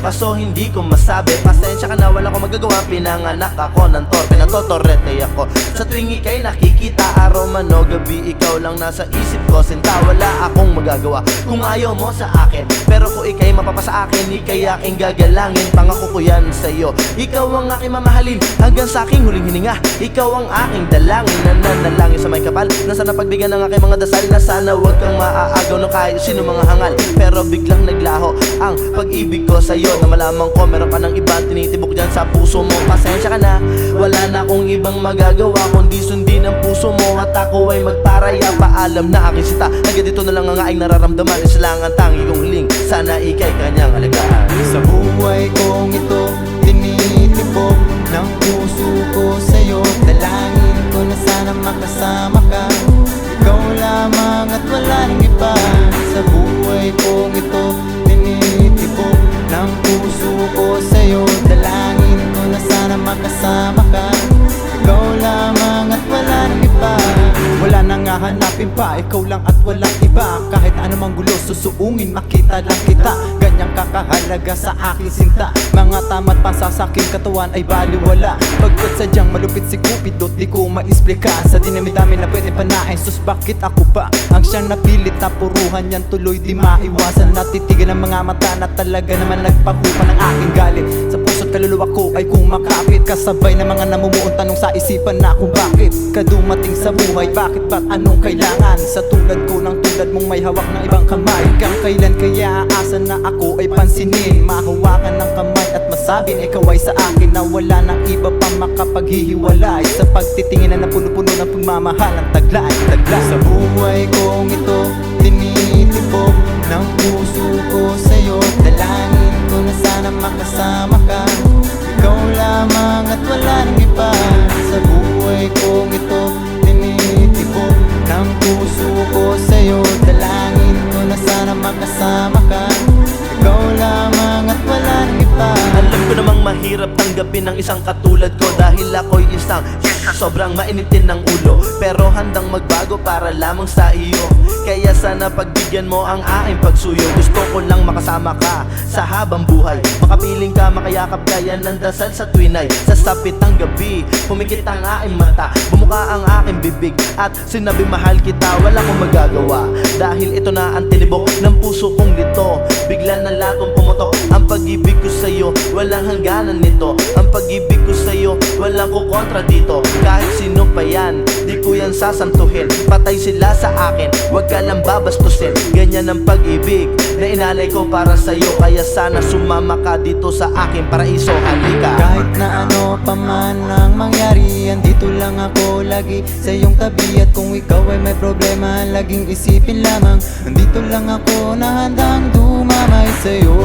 kaso hindi ko masabi. Pasensya ka na, wala akong magagawa. Pinanganak ako ng torpe, natotorete ako. Sa tuwing ika'y nakikita, araw man o gabi, ikaw lang nasa isip ko. Sinta, wala akong magagawa kung ayaw mo sa akin. Pero kung ika'y mapapasa akin, ika'y aking gagalangin. Pangako ko yan sa'yo, ikaw ang aking mamahalin hanggang sa aking huling hininga. Ikaw ang aking dalangin, nananalangin sa may kapal na sana pagbigyan ng aking mga dasal. Na sana huwag kang maaagaw ng kahit sino mga hangal. Pero biglang naglaho ang pag-ibig ko sa'yo, na malaman ko meron ka ng ibang tinitibok dyan sa puso mo. Pasensya ka na, wala na akong ibang magagawa kundi sundin ang puso mo. At ako ay magparaya, paalam na aking sita. Hanggang dito na lang ang aking nararamdaman. Isa lang ang tangi kong hiling, sana ika'y kanyang alagaan. Sa buhay kong ito, tinitibok ng puso ko sa'yo. Dalangin ko na sana makasama ka, ikaw lamang at wala nang iba. Sa buhay kong ito, tinitibok ng puso ko sa'yo. Dalangin ko na sana makasama ka, ikaw lamang at wala nang iba. Wala nang hahanapin pa, ikaw lang at walang iba. Kahit anumang gulo susuungin, makita lang kita. Ganyang kakahalaga sa aking sinta. Mga tama't pansasaking katawan ay baliwala. Pagkat sadyang malupit si Cupido, di ko maisplika. Sa dinami-dami na pwede panain, sus bakit ako pa ang siyang napilit na puruhan yan, tuloy di maiwasan. Natitigan ang mga mata na talaga naman nagpahupa ng aking galit. Sa puso't kaluluwa ko ay kumakapit, kasabay ng mga namumuong tanong sa isipan na kung bakit ka dumating sa buhay. Bakit ba't anong kailangan? Sa tulad ko ng tulad mong may hawak ng ibang kamay. Hanggang kailan kaya aasa na ako ay pansinin, mahawakan ng kamay at masabing ikaw ay sa akin, na wala nang iba pa makapaghihiwalay. Sa pagtitingin na puno-puno ng pagmamahal ang taglay. Sa buhay kong ito, tinitibok ng puso ko sa'yo. Dalangin ko na sana makasama ka, ikaw lamang at wala nang iba. Sa buhay kong ito, tinitibok ng puso ko sa'yo. Dalangin ko na sana makasama ka, ikaw lamang at wala nang iba. Alam ko namang mahirap tanggapin ng isang katulad ko, dahil ako'y isang sobrang mainitin ng ulo. Pero handang magbago para lamang sa iyo, kaya sana pagbigyan mo ang aking pagsuyo. Gusto ko lang makasama ka sa habang buhay, makapiling ka, makayakap ka, yan ang dasal sa tuwinay. Sa sapit ng gabi, pumikit ang aking mata, bumuka ang aking bibig at sinabi mahal kita. Wala akong magagawa dahil ito na ang tinibok ng puso kong lito. Bigla na latong pumutok ang pag-ibig ko sa'yo, walang hangganan nito. Ang pag-ibig ko sa'yo, walang kukontra dito. Kahit sino pa yan, di ko yan sasantuhin. Patay sila sa akin, wag ka lang babastusin. Ganyan ang pag-ibig na inalay ko para sa'yo, kaya sana sumama ka dito sa aking paraiso. Halika. Kahit na ano pa man ang mangyari, andito lang ako lagi sa iyong tabi. At kung ikaw ay may problema, laging isipin lamang, andito lang ako na handang dumamay sa'yo.